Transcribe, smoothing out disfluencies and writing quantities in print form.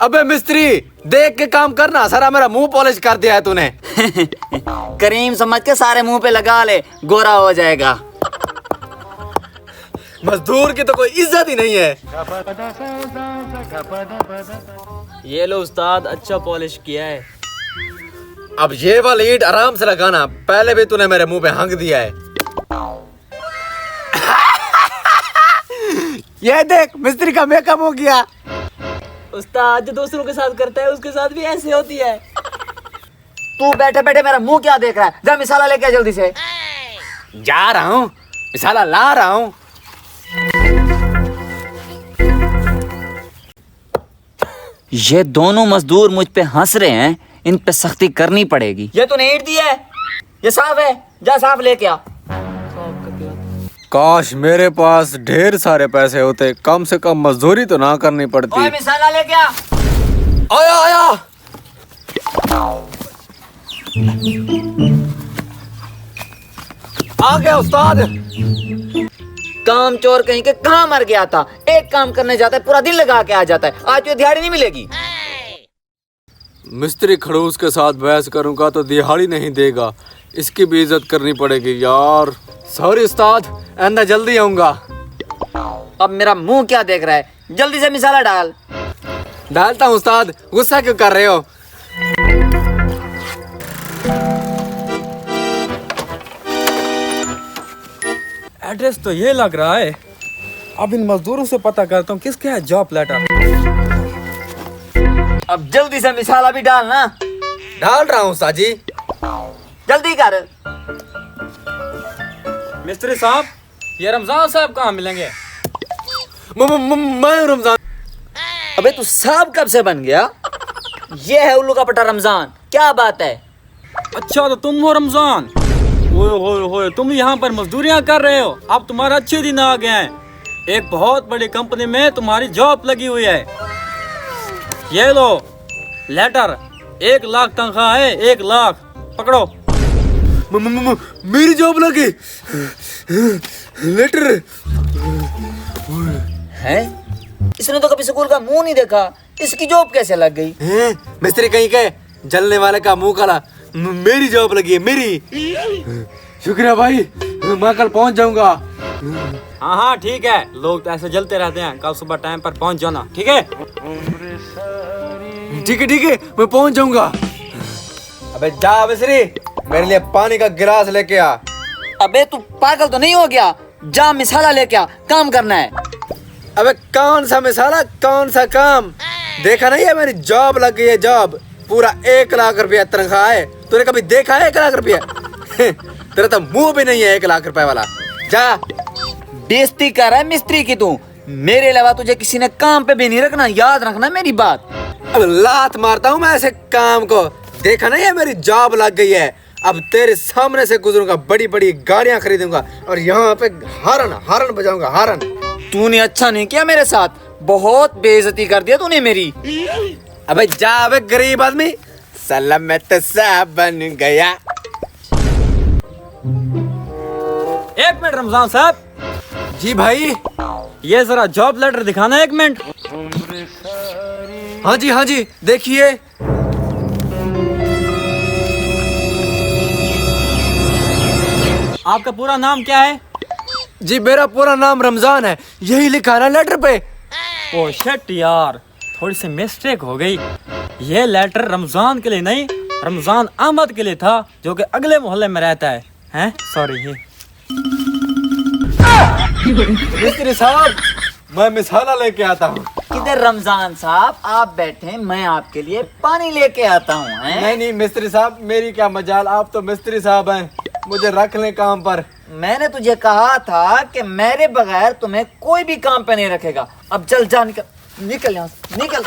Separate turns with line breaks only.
अबे मिस्त्री, देख के काम करना, सारा मेरा मुंह पॉलिश कर दिया है तूने।
करीम समझ के सारे मुंह पे लगा ले, गोरा हो जाएगा।
मजदूर की तो कोई इज्जत ही नहीं है।
ये लो उस्ताद, अच्छा पॉलिश किया है।
अब ये वाली ईंट आराम से लगाना, पहले भी तूने मेरे मुंह पे हंग दिया है। ये देख, मिस्त्री का मेकअप हो गया।
उस्ताद जो दूसरों के साथ करता है उसके साथ भी ऐसे होती है।
तू बैठे बैठे मेरा मुंह क्या देख रहा है? जा मिसाला लेके आ जल्दी से।
जा रहा हूँ, मिसाला ला रहा हूँ।
ये दोनों मजदूर मुझ पे हंस रहे हैं, इन पे सख्ती करनी पड़ेगी। ये तूने ईंट दी है, ये साफ है, जा साफ लेके आ।
काश मेरे पास ढेर सारे पैसे होते, कम से कम मजदूरी तो ना करनी पड़ती।
ओए मिसाला लेके आ।
आया आया। आ गया उस्ताद।
काम चोर कहीं के कहाँ मर गया था, एक काम करने जाता है पूरा दिन लगा के आ जाता है, आज तुझे दिहाड़ी नहीं मिलेगी।
मिस्त्री खड़ूस के साथ बहस करूंगा तो दिहाड़ी नहीं देगा, इसकी भी इज्जत करनी पड़ेगी यार। सॉरी उस्ताद, आंदा जल्दी आऊंगा।
अब मेरा मुंह क्या देख रहा है, जल्दी से मिसाला डाल।
डालता हूँ उस्ताद, गुस्सा क्यों कर रहे हो?
एड्रेस तो ये लग रहा है। अब इन मजदूरों से पता करता हूँ किसके है जॉब लेटर।
अब जल्दी से मिसाला भी डाल ना।
डाल रहा हूँ उस्ताद जी।
जल्दी कर।
मिस्त्री साहब, ये रमजान साहब कहाँ मिलेंगे?
मैं रमजान।
अबे तू साहब कब से बन गया? ये है उल्लू का पटा रमजान, क्या बात है?
अच्छा तो तुम हो रमजान। ओए तुम यहाँ पर मजदूरियाँ कर रहे हो। अब तुम्हारा अच्छे दिन आ गए हैं। एक बहुत बड़ी कंपनी में तुम्हारी जॉब लगी हुई है। ये लो लेटर, 1 लाख तनख्वाह है, 1 लाख पकड़ो।
मेरी जॉब लगी। लेटर
है? इसने तो कभी स्कूल का मुंह नहीं देखा, इसकी जॉब कैसे लग गई?
मिस्त्री कहीं के जलने वाले का मुंह काला। मेरी जॉब लगी है, मेरी। शुक्रिया भाई, मैं कल पहुंच जाऊंगा।
हाँ ठीक है, लोग तो ऐसे जलते रहते हैं। कल सुबह टाइम पर पहुंच जाना, ठीक है?
ठीक है, मैं पहुंच जाऊंगा। अबे जा मिस्त्री, मेरे लिए पानी का गिलास लेके आ।
अबे तू पागल तो नहीं हो गया? जा मिसाला लेके आ, काम करना है।
अबे कौन सा मिसाला, कौन सा काम? देखा नहीं है, मेरी जॉब लग गई है। जॉब पूरा 1 लाख रुपया तनख्वाह है। तूने कभी देखा है 1 लाख रुपया? तेरा तो मुंह भी नहीं है 1 लाख रुपए वाला। जा।
बेइज्जती कर रहा है मिस्त्री की तू। मेरे अलावा तुझे किसी ने काम पे भी नहीं रखना, याद रखना मेरी बात।
अब लात मारता हूँ मैं ऐसे काम को। देखा नहीं है, मेरी जॉब लग गई है। अब तेरे सामने से गुजरूंगा, बड़ी बड़ी गाड़ियां खरीदूंगा और यहाँ पे हारन बजाऊंगा, हारन।
तूने अच्छा नहीं किया मेरे साथ, बहुत बेइज्जती कर दिया तूने मेरी।
अबे जा, अबे गरीब आदमी, साला मैं तो साहब बन गया।
1 मिनट रमजान साहब।
जी भाई।
ये जरा जॉब लेटर दिखाना, 1 मिनट।
हाँ जी, देखिए।
आपका पूरा नाम क्या है?
जी मेरा पूरा नाम रमजान है, यही लिखा है ना लेटर पे।
ओ शिट यार, थोड़ी सी मिस्टेक हो गई। ये लेटर रमजान के लिए नहीं, रमजान अहमद के लिए था, जो कि अगले मोहल्ले में रहता है। हैं? सॉरी।
मिस्त्री साहब, मैं मिसाला लेके आता हूँ।
किधर रमजान साहब, आप बैठे, मैं आपके लिए पानी लेके आता हूँ।
नहीं मिस्त्री साहब, मेरी क्या मजाल, आप तो मिस्त्री साहब हैं, मुझे रख लें काम पर।
मैंने तुझे कहा था कि मेरे बगैर तुम्हें कोई भी काम पे नहीं रखेगा। अब चल जा, निकल यहाँ से, निकल।